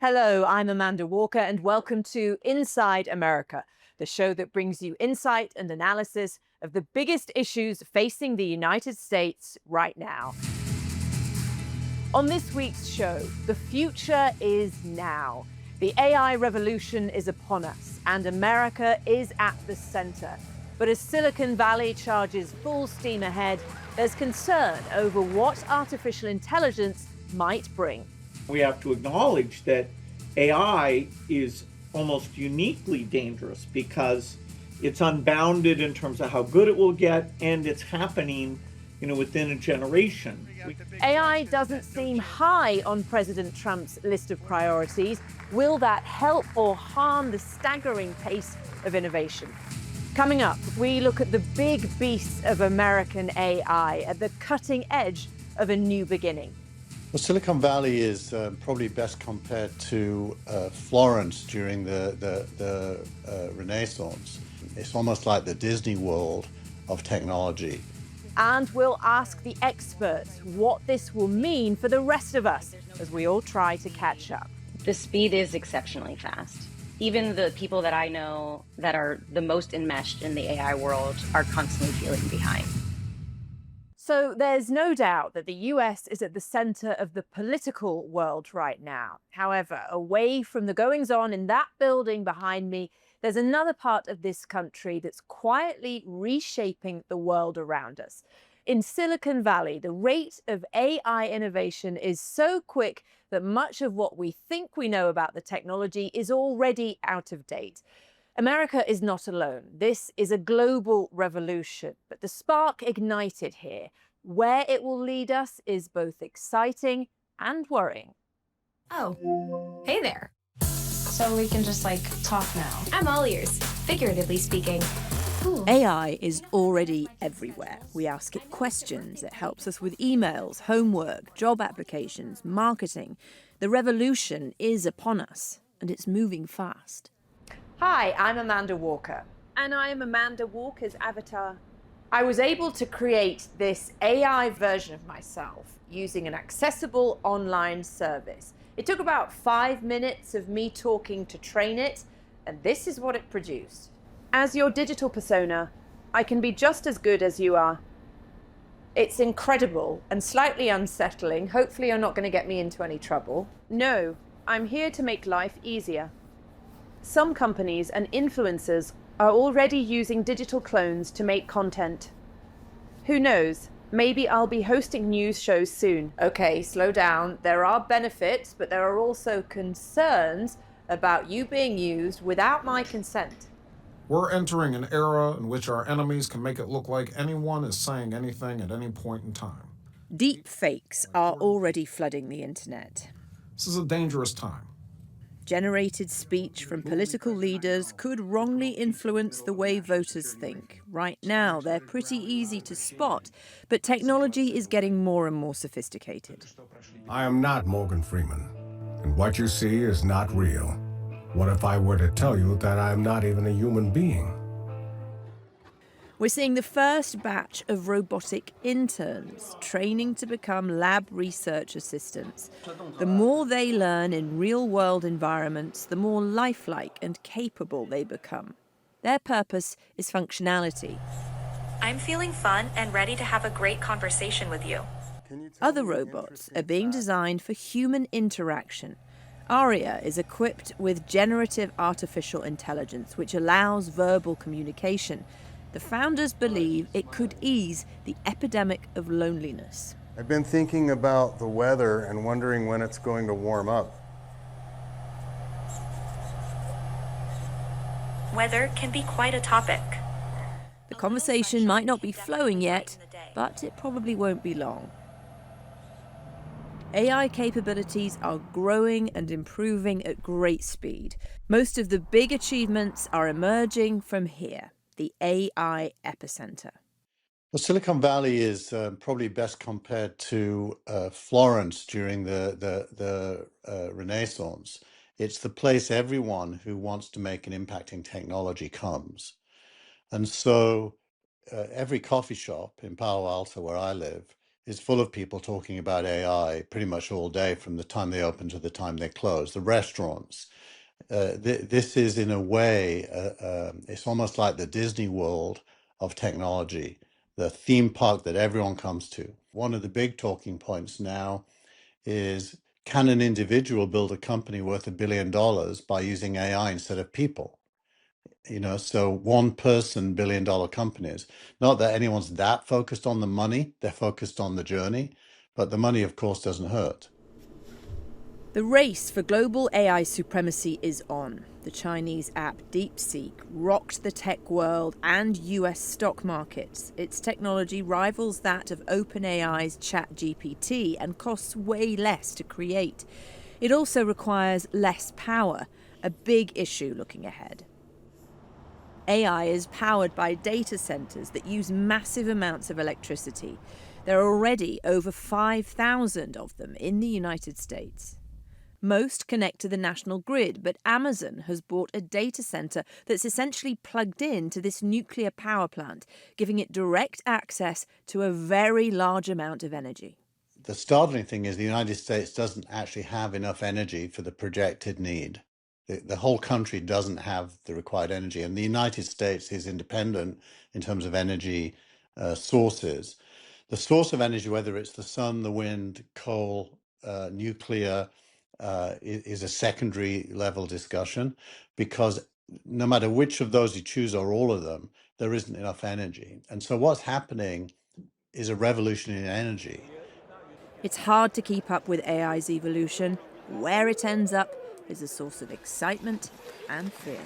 Hello, I'm Amanda Walker, and welcome to Inside America, the show that brings you insight and analysis of the biggest issues facing the United States right now. On this week's show, the future is now. The AI revolution is upon us, and America is at the center. But as Silicon Valley charges full steam ahead, there's concern over what artificial intelligence might bring. We have to acknowledge that AI is almost uniquely dangerous because it's unbounded in terms of how good it will get, and it's happening, within a generation. AI doesn't seem high on President Trump's list of priorities. Will that help or harm the staggering pace of innovation? Coming up, we look at the big beasts of American AI at the cutting edge of a new beginning. Well, Silicon Valley is probably best compared to Florence during the Renaissance. It's almost like the Disney World of technology. And we'll ask the experts what this will mean for the rest of us as we all try to catch up. The speed is exceptionally fast. Even the people that I know that are the most enmeshed in the AI world are constantly feeling behind. So there's no doubt that the US is at the center of the political world right now. However, away from the goings-on in that building behind me, there's another part of this country that's quietly reshaping the world around us. In Silicon Valley, the rate of AI innovation is so quick that much of what we think we know about the technology is already out of date. America is not alone. This is a global revolution, but the spark ignited here. Where it will lead us is both exciting and worrying. Oh, hey there. So we can just talk now. I'm all ears, figuratively speaking. Ooh. AI is already everywhere. We ask it questions. It helps us with emails, homework, job applications, marketing. The revolution is upon us, and it's moving fast. Hi, I'm Amanda Walker. And I'm Amanda Walker's avatar. I was able to create this AI version of myself using an accessible online service. It took about 5 minutes of me talking to train it, and this is what it produced. As your digital persona, I can be just as good as you are. It's incredible and slightly unsettling. Hopefully you're not going to get me into any trouble. No, I'm here to make life easier. Some companies and influencers are already using digital clones to make content. Who knows? Maybe I'll be hosting news shows soon. Okay, slow down. There are benefits, but there are also concerns about you being used without my consent. We're entering an era in which our enemies can make it look like anyone is saying anything at any point in time. Deepfakes are already flooding the internet. This is a dangerous time. Generated speech from political leaders could wrongly influence the way voters think. Right now, they're pretty easy to spot, but technology is getting more and more sophisticated. I am not Morgan Freeman, and what you see is not real. What if I were to tell you that I am not even a human being? We're seeing the first batch of robotic interns training to become lab research assistants. The more they learn in real-world environments, the more lifelike and capable they become. Their purpose is functionality. I'm feeling fun and ready to have a great conversation with you. Other robots are being designed for human interaction. Aria is equipped with generative artificial intelligence, which allows verbal communication. The founders believe it could ease the epidemic of loneliness. I've been thinking about the weather and wondering when it's going to warm up. Weather can be quite a topic. The conversation might not be flowing yet, but it probably won't be long. AI capabilities are growing and improving at great speed. Most of the big achievements are emerging from here, the AI epicenter. Well, Silicon Valley is probably best compared to Florence during the Renaissance. It's the place everyone who wants to make an impact in technology comes. And so every coffee shop in Palo Alto, where I live, is full of people talking about AI pretty much all day from the time they open to the time they close. The restaurants. This is, in a way, it's almost like the Disney World of technology, the theme park that everyone comes to. One of the big talking points now is, can an individual build a company worth $1 billion by using AI instead of people? So one person billion-dollar companies. Not that anyone's that focused on the money, they're focused on the journey, but the money, of course, doesn't hurt. The race for global AI supremacy is on. The Chinese app DeepSeek rocked the tech world and US stock markets. Its technology rivals that of OpenAI's ChatGPT and costs way less to create. It also requires less power, a big issue looking ahead. AI is powered by data centers that use massive amounts of electricity. There are already over 5,000 of them in the United States. Most connect to the national grid, but Amazon has bought a data center that's essentially plugged in to this nuclear power plant, giving it direct access to a very large amount of energy. The startling thing is the United States doesn't actually have enough energy for the projected need. The whole country doesn't have the required energy, and the United States is independent in terms of energy sources. The source of energy, whether it's the sun, the wind, coal, nuclear, is a secondary level discussion, because no matter which of those you choose or all of them, there isn't enough energy. And so what's happening is a revolution in energy. It's hard to keep up with AI's evolution. Where it ends up is a source of excitement and fear.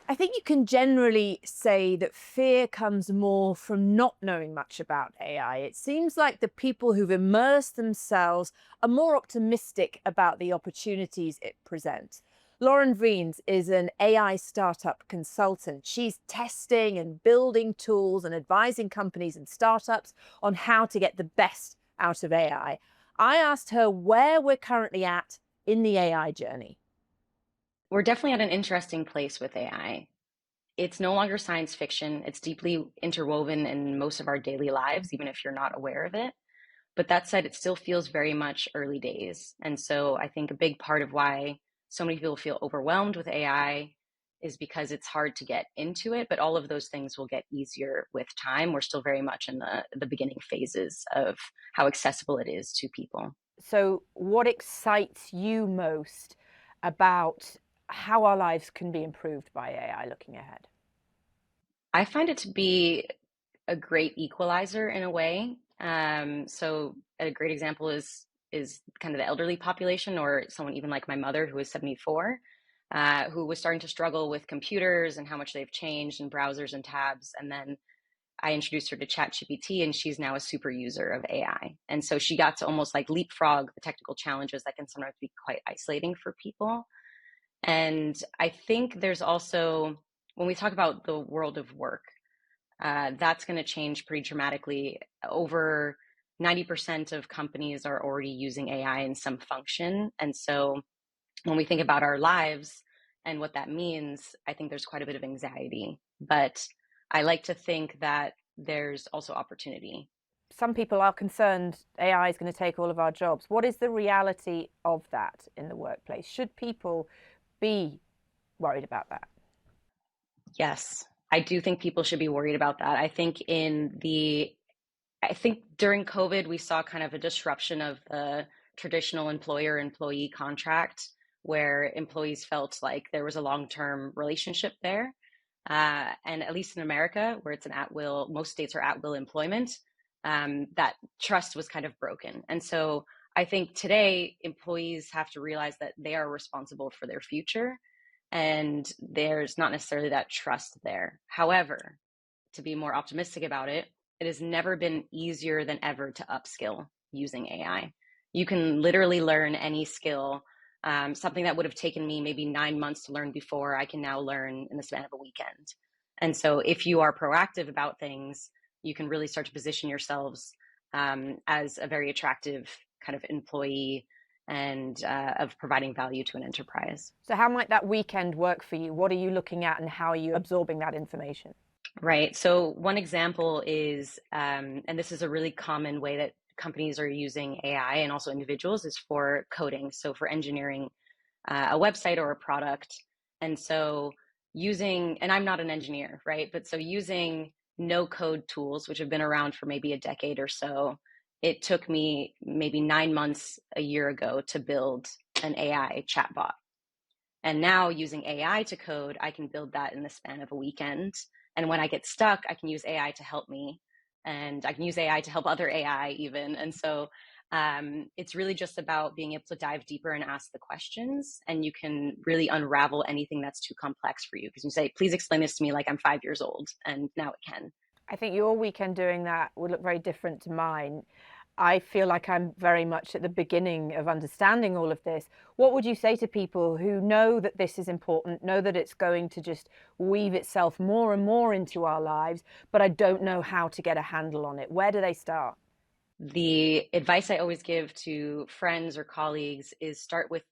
I think you can generally say that fear comes more from not knowing much about AI. It seems like the people who've immersed themselves are more optimistic about the opportunities it presents. Lauren Vriens is an AI startup consultant. She's testing and building tools and advising companies and startups on how to get the best out of AI. I asked her where we're currently at in the AI journey. We're definitely at an interesting place with AI. It's no longer science fiction. It's deeply interwoven in most of our daily lives, even if you're not aware of it. But that said, it still feels very much early days. And so I think a big part of why so many people feel overwhelmed with AI is because it's hard to get into it, but all of those things will get easier with time. We're still very much in the beginning phases of how accessible it is to people. So what excites you most about how our lives can be improved by AI looking ahead? I find it to be a great equalizer in a way. So a great example is kind of the elderly population, or someone even like my mother, who is 74, who was starting to struggle with computers and how much they've changed, and browsers and tabs. And then I introduced her to ChatGPT, and she's now a super user of AI. And so she got to almost like leapfrog the technical challenges that can sometimes be quite isolating for people. And I think there's also, when we talk about the world of work, that's going to change pretty dramatically. Over 90% of companies are already using AI in some function. And so when we think about our lives and what that means, I think there's quite a bit of anxiety. But I like to think that there's also opportunity. Some people are concerned AI is going to take all of our jobs. What is the reality of that in the workplace? Should people be worried about that? Yes, I do think people should be worried about that. I think during COVID, we saw kind of a disruption of the traditional employer-employee contract, where employees felt like there was a long-term relationship there. And at least in America, where it's an at-will, most states are at-will employment, that trust was kind of broken. And so I think today employees have to realize that they are responsible for their future, and there's not necessarily that trust there. However, to be more optimistic about it, it has never been easier than ever to upskill using AI. You can literally learn any skill. Something that would have taken me maybe 9 months to learn before, I can now learn in the span of a weekend. And so if you are proactive about things, you can really start to position yourselves as a very attractive kind of employee and of providing value to an enterprise. So how might that weekend work for you? What are you looking at and how are you absorbing that information? Right. So one example is, and this is a really common way that companies are using AI and also individuals, is for coding. So for engineering a website or a product. And so using, and I'm not an engineer, right? But so using no code tools, which have been around for maybe a decade or so, it took me maybe 9 months a year ago to build an AI chatbot. And now using AI to code, I can build that in the span of a weekend. And when I get stuck, I can use AI to help me. And I can use AI to help other AI even. And so it's really just about being able to dive deeper and ask the questions. And you can really unravel anything that's too complex for you. Because you say, please explain this to me like I'm 5 years old. And now it can. I think your weekend doing that would look very different to mine. I feel like I'm very much at the beginning of understanding all of this. What would you say to people who know that this is important, know that it's going to just weave itself more and more into our lives, but I don't know how to get a handle on it? Where do they start? The advice I always give to friends or colleagues is start with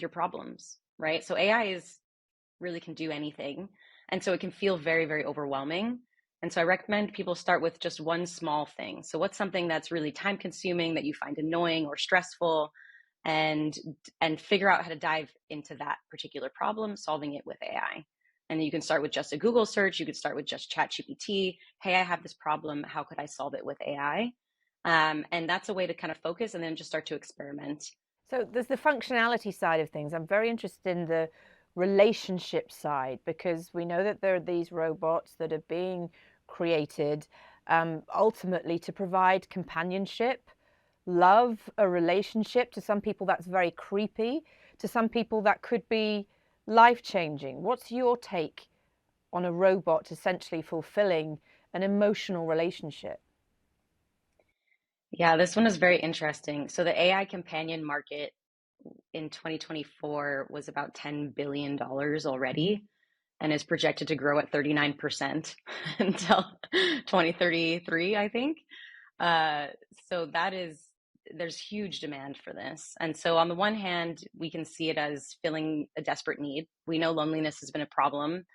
your problems, right? So AI is really can do anything. And so it can feel very, very overwhelming. And so I recommend people start with just one small thing. So what's something that's really time consuming that you find annoying or stressful, and figure out how to dive into that particular problem, solving it with AI. And you can start with just a Google search. You could start with just ChatGPT. Hey, I have this problem. How could I solve it with AI? And that's a way to kind of focus and then just start to experiment. So there's the functionality side of things. I'm very interested in the relationship side, because we know that there are these robots that are being created ultimately to provide companionship, love, a relationship. To some people that's very creepy, to some people that could be life-changing. What's your take on a robot essentially fulfilling an emotional relationship? Yeah, this one is very interesting. So the AI companion market in 2024 was about $10 billion already, and is projected to grow at 39% until 2033, I think. Uh, so there's huge demand for this. And so on the one hand, we can see it as filling a desperate need. We know loneliness has been a problem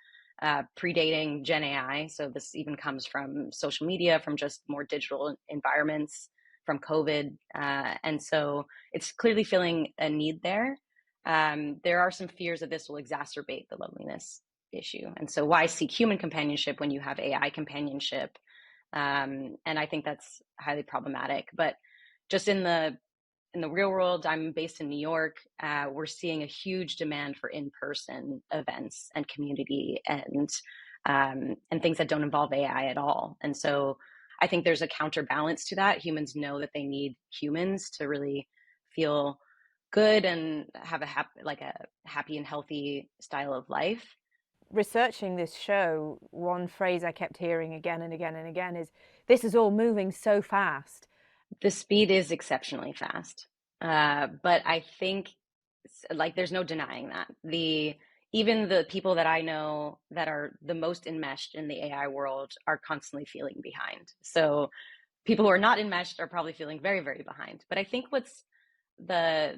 predating Gen AI. So this even comes from social media, from just more digital environments, from COVID. And so it's clearly filling a need there. There are some fears that this will exacerbate the loneliness issue. And so why seek human companionship when you have AI companionship? And I think that's highly problematic. But just in the real world, I'm based in New York. We're seeing a huge demand for in-person events and community and things that don't involve AI at all. And so I think there's a counterbalance to that. Humans know that they need humans to really feel good and have a happy and healthy style of life. Researching this show, one phrase I kept hearing again and again and again is, this is all moving so fast. The speed is exceptionally fast. But I think there's no denying that. Even the people that I know that are the most enmeshed in the AI world are constantly feeling behind. So people who are not enmeshed are probably feeling very, very behind. But I think what's the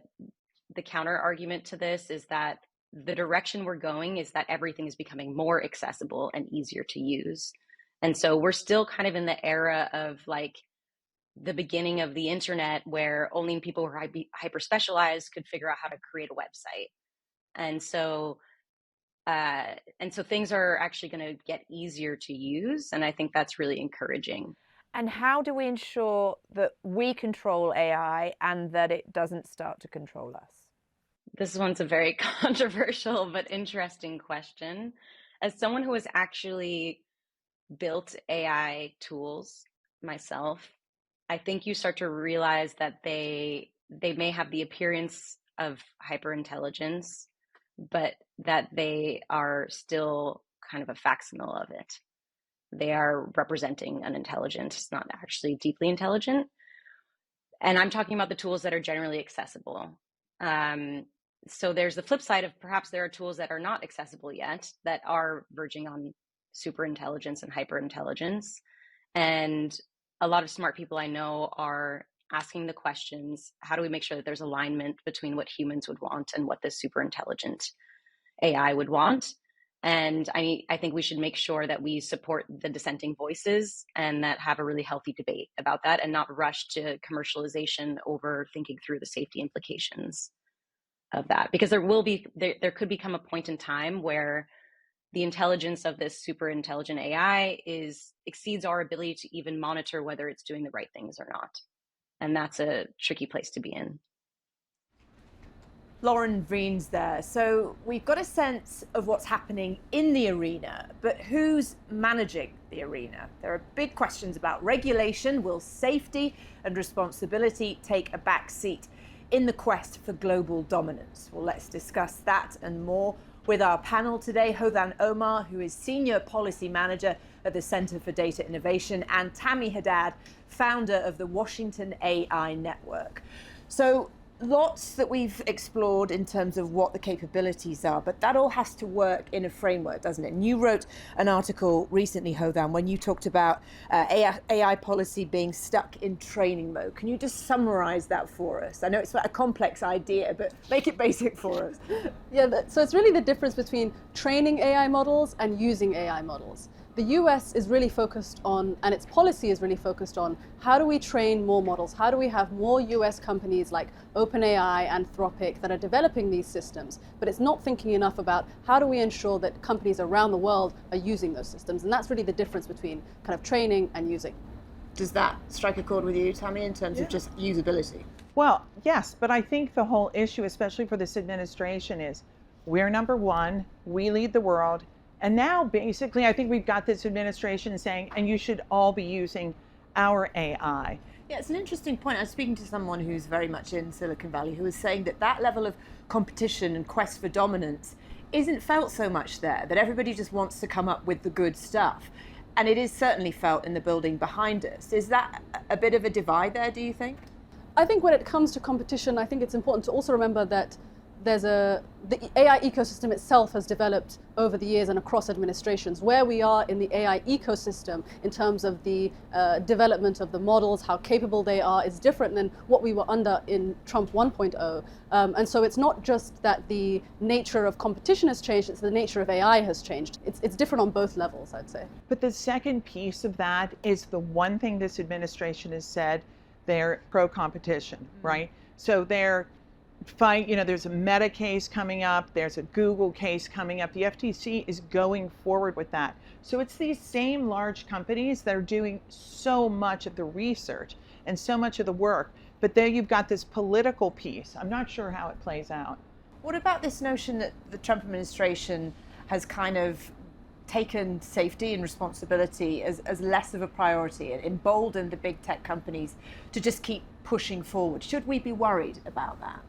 counter argument to this is that the direction we're going is that everything is becoming more accessible and easier to use. And so we're still kind of in the era of the beginning of the internet, where only people who are hyper specialized could figure out how to create a website. And so things are actually going to get easier to use. And I think that's really encouraging. And how do we ensure that we control AI and that it doesn't start to control us? This one's a very controversial but interesting question. As someone who has actually built AI tools myself, I think you start to realize that they may have the appearance of hyperintelligence, but that they are still kind of a facsimile of it. They are representing an intelligence, not actually deeply intelligent. And I'm talking about the tools that are generally accessible. So there's the flip side of perhaps there are tools that are not accessible yet that are verging on super intelligence and hyper intelligence. And a lot of smart people I know are asking the questions, how do we make sure that there's alignment between what humans would want and what this super intelligent AI would want? And I think we should make sure that we support the dissenting voices and that have a really healthy debate about that and not rush to commercialization over thinking through the safety implications of that. Because there could become a point in time where the intelligence of this super intelligent AI exceeds our ability to even monitor whether it's doing the right things or not. And that's a tricky place to be in. Lauren Vreen's there. So we've got a sense of what's happening in the arena, but who's managing the arena? There are big questions about regulation. Will safety and responsibility take a back seat in the quest for global dominance? Well, let's discuss that and more with our panel today. Hodan Omar, who is Senior Policy Manager at the Center for Data Innovation, and Tammy Haddad, founder of the Washington AI Network. So lots that we've explored in terms of what the capabilities are, but that all has to work in a framework, doesn't it? And you wrote an article recently, Hodan, when you talked about AI policy being stuck in training mode. Can you just summarize that for us? I know it's a complex idea, but make it basic for us. Yeah, so it's really the difference between training AI models and using AI models. The US is really focused on, and its policy is really focused on, how do we train more models? How do we have more US companies like OpenAI, Anthropic that are developing these systems? But it's not thinking enough about how do we ensure that companies around the world are using those systems? And that's really the difference between kind of training and using. Does that strike a chord with you, Tammy, in terms of just usability? Well, yes, but I think the whole issue, especially for this administration, is we're number one, we lead the world. And now, basically, I think we've got this administration saying, and you should all be using our AI. Yeah, it's an interesting point. I was speaking to someone who's very much in Silicon Valley who was saying that that level of competition and quest for dominance isn't felt so much there, that everybody just wants to come up with the good stuff. And it is certainly felt in the building behind us. Is that a bit of a divide there, do you think? I think when it comes to competition, I think it's important to also remember that the AI ecosystem itself has developed over the years and across administrations. Where we are in the AI ecosystem in terms of the development of the models, how capable they are, is different than what we were under in Trump 1.0. And so it's not just that the nature of competition has changed, it's the nature of AI has changed. It's different on both levels, I'd say. But the second piece of that is the one thing this administration has said, they're pro-competition, right? So they're there's a Meta case coming up, there's a Google case coming up. The FTC is going forward with that. So it's these same large companies that are doing so much of the research and so much of the work. But there you've got this political piece. I'm not sure how it plays out. What about this notion that the Trump administration has kind of taken safety and responsibility as less of a priority and emboldened the big tech companies to just keep pushing forward? Should we be worried about that?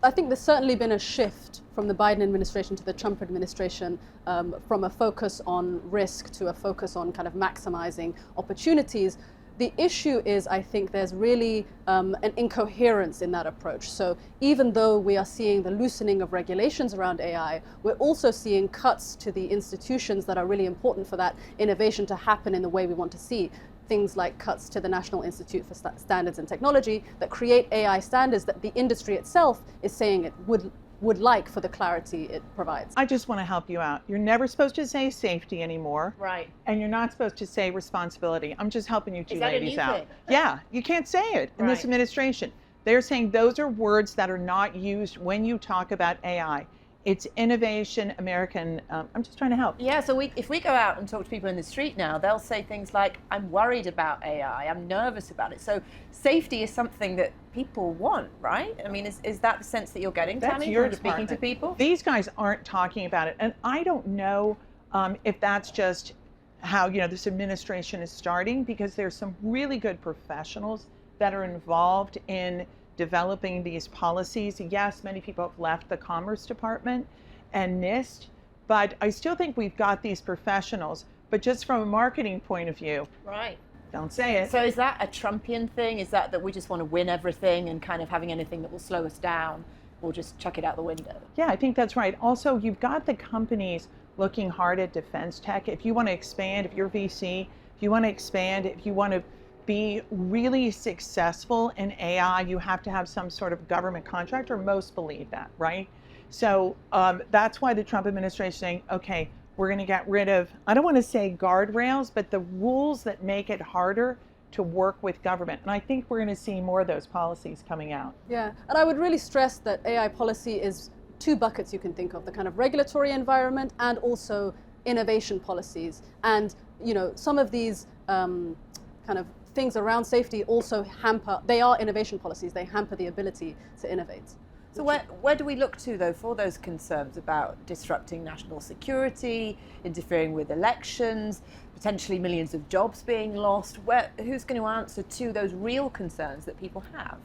I think there's certainly been a shift from the Biden administration to the Trump administration, from a focus on risk to a focus on kind of maximizing opportunities. The issue is, I think there's really an incoherence in that approach. So even though we are seeing the loosening of regulations around AI, we're also seeing cuts to the institutions that are really important for that innovation to happen in the way we want to see. Things like cuts to the National Institute for Standards and Technology that create AI standards that the industry itself is saying it would like for the clarity it provides. I just want to help you out. You're never supposed to say safety anymore. Right. And you're not supposed to say responsibility. I'm just helping you two ladies out. Thing? Yeah, you can't say it in this administration. They're saying those are words that are not used when you talk about AI. It's innovation, American. I'm just trying to help. Yeah, so if we go out and talk to people in the street now, they'll say things like, I'm worried about AI, I'm nervous about it. So safety is something that people want, right? I mean, is that the sense that you're getting, Tammy, your from speaking to people? These guys aren't talking about it. And I don't know if that's just how this administration is starting, because there's some really good professionals that are involved in developing these policies. Yes, many people have left the Commerce Department and NIST, but I still think we've got these professionals, but just from a marketing point of view. Right. Don't say it. So is that a Trumpian thing? Is that we just want to win everything and kind of having anything that will slow us down, we'll just chuck it out the window? Yeah, I think that's right. Also, you've got the companies looking hard at defense tech. If you want to expand, if you're VC, if you want to expand, if you want to be really successful in AI, you have to have some sort of government contract, or most believe that, right? So that's why the Trump administration is saying, okay, We're going to get rid of, I don't want to say guardrails, but the rules that make it harder to work with government. And I think we're going to see more of those policies coming out. Yeah, and I would really stress that AI policy is two buckets you can think of, the kind of regulatory environment and also innovation policies. And, you know, some of these kind of things around safety also hamper, they are innovation policies, they hamper the ability to innovate. So where do we look to, though, for those concerns about disrupting national security, interfering with elections, potentially millions of jobs being lost? Who's going to answer to those real concerns that people have?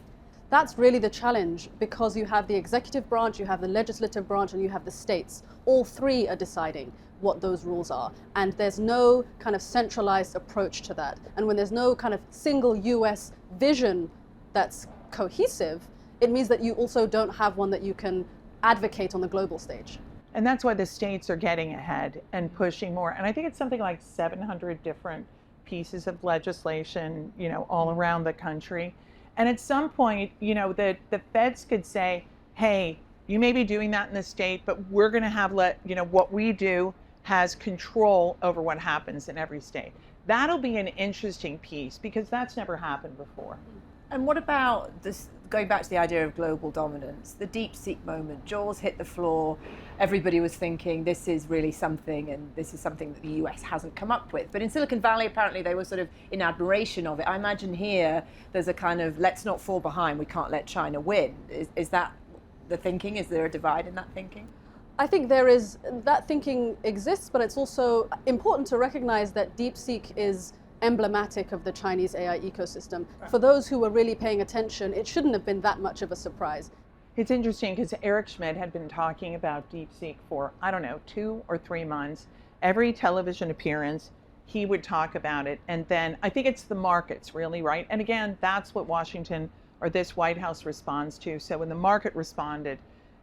That's really the challenge, because you have the executive branch, you have the legislative branch, and you have the states. All three are deciding what those rules are. And there's no kind of centralized approach to that. And when there's no kind of single US vision that's cohesive, it means that you also don't have one that you can advocate on the global stage. And that's why the states are getting ahead and pushing more. And I think it's something like 700 different pieces of legislation, you know, all around the country. And at some point, you know, the feds could say, hey, you may be doing that in the state, but we're going to have what we do has control over what happens in every state. That'll be an interesting piece, because that's never happened before. And what about this, going back to the idea of global dominance, the DeepSeek moment? Jaws hit the floor. Everybody was thinking this is really something, and this is something that the US hasn't come up with. But in Silicon Valley, apparently they were sort of in admiration of it. I imagine here there's a kind of, let's not fall behind, we can't let China win. Is that the thinking? Is there a divide in that thinking? I think there is, that thinking exists, but it's also important to recognize that DeepSeek is emblematic of the Chinese AI ecosystem. For those who were really paying attention, it shouldn't have been that much of a surprise. It's interesting because Eric Schmidt had been talking about DeepSeek for, I don't know, 2 or 3 months. Every television appearance, he would talk about it. And then I think it's the markets, really, right? And again, that's what Washington or this White House responds to. So when the market responded,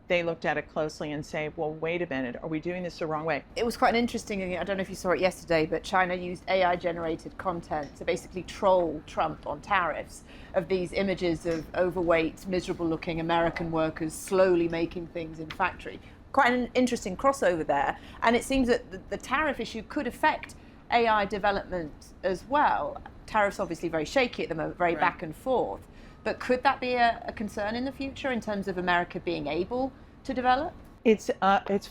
they looked at it closely and say, well, wait a minute, are we doing this the wrong way? It was quite an interesting, I don't know if you saw it yesterday, but China used AI-generated content to basically troll Trump on tariffs, of these images of overweight, miserable-looking American workers slowly making things in factory. Quite an interesting crossover there. And it seems that the tariff issue could affect AI development as well. Tariffs obviously very shaky at the moment, very back and forth. But could that be a concern in the future in terms of America being able to develop? It's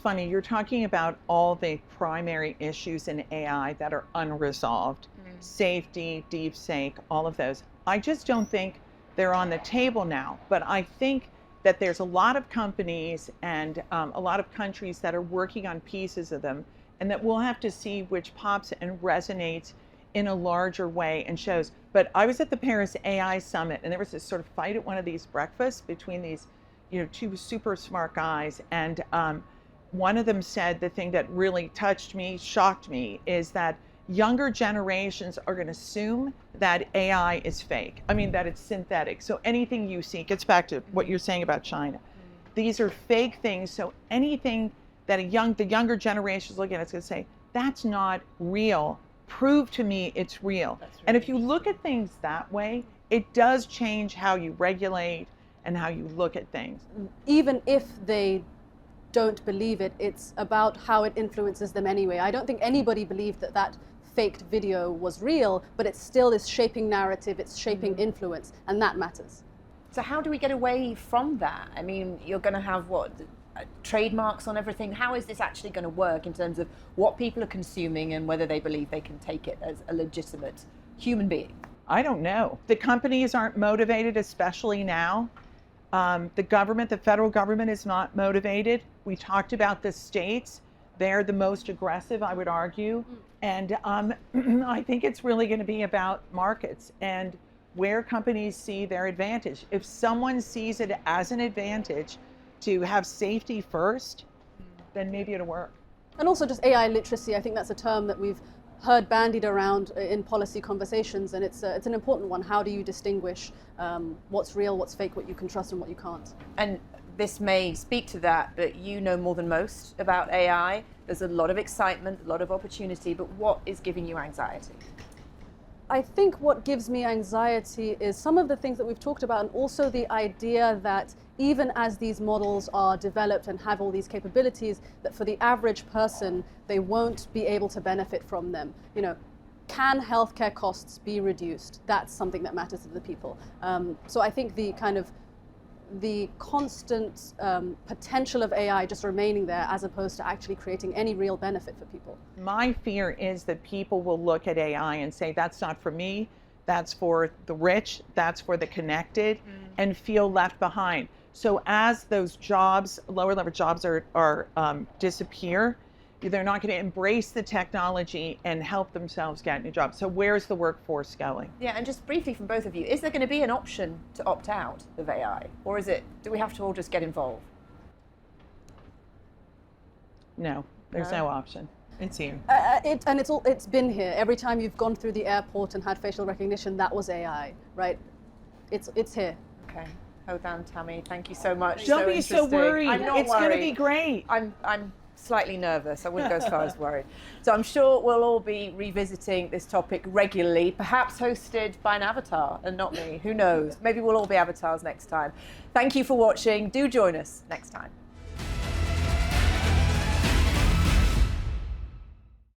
funny, you're talking about all the primary issues in AI that are unresolved. Safety, DeepSeek, all of those. I just don't think they're on the table now. But I think that there's a lot of companies and a lot of countries that are working on pieces of them, and that we'll have to see which pops and resonates in a larger way and shows. But I was at the Paris AI Summit, and there was this sort of fight at one of these breakfasts between these, you know, 2 super smart guys. And one of them said the thing that really touched me, shocked me, is that younger generations are going to assume that AI is fake. I mean, that it's synthetic. So anything you see, gets back to what you're saying about China. These are fake things. So anything that the younger generations look at, it's going to say, that's not real. Prove to me it's real. And if you look at things that way, it does change how you regulate and how you look at things. Even if they don't believe it, it's about how it influences them anyway. I don't think anybody believed that that faked video was real, but it still is shaping narrative, it's shaping influence, and that matters. So how do we get away from that? I mean, you're going to have what? Trademarks on everything. How is this actually going to work in terms of what people are consuming and whether they believe they can take it as a legitimate human being? I don't know. The companies aren't motivated, especially now. The government, the federal government, is not motivated. We talked about the states. They're the most aggressive, I would argue. And I think it's really going to be about markets and where companies see their advantage. If someone sees it as an advantage to have safety first, then maybe it'll work. And also just AI literacy, I think that's a term that we've heard bandied around in policy conversations, and it's an important one. How do you distinguish what's real, what's fake, what you can trust and what you can't? And this may speak to that, but you know more than most about AI. There's a lot of excitement, a lot of opportunity, but what is giving you anxiety? I think what gives me anxiety is some of the things that we've talked about, and also the idea that even as these models are developed and have all these capabilities, that for the average person, they won't be able to benefit from them. You know, can healthcare costs be reduced? That's something that matters to the people. So I think the constant potential of AI just remaining there as opposed to actually creating any real benefit for people. My fear is that people will look at AI and say, that's not for me, that's for the rich, that's for the connected, and feel left behind. So as those jobs, lower level jobs are disappear, they're not going to embrace the technology and help themselves get new jobs. So where's the workforce going? Yeah, and just briefly from both of you, is there going to be an option to opt out of AI? Or do we have to all just get involved? No, there's no option. It's here. It's been here. Every time you've gone through the airport and had facial recognition, that was AI, right? It's here. Okay. Hodan, Tammy, thank you so much. Don't be so worried. I'm not it's going to be great. I'm slightly nervous. I wouldn't go as far as worried. So I'm sure we'll all be revisiting this topic regularly, perhaps hosted by an avatar and not me. Who knows? Maybe we'll all be avatars next time. Thank you for watching. Do join us next time.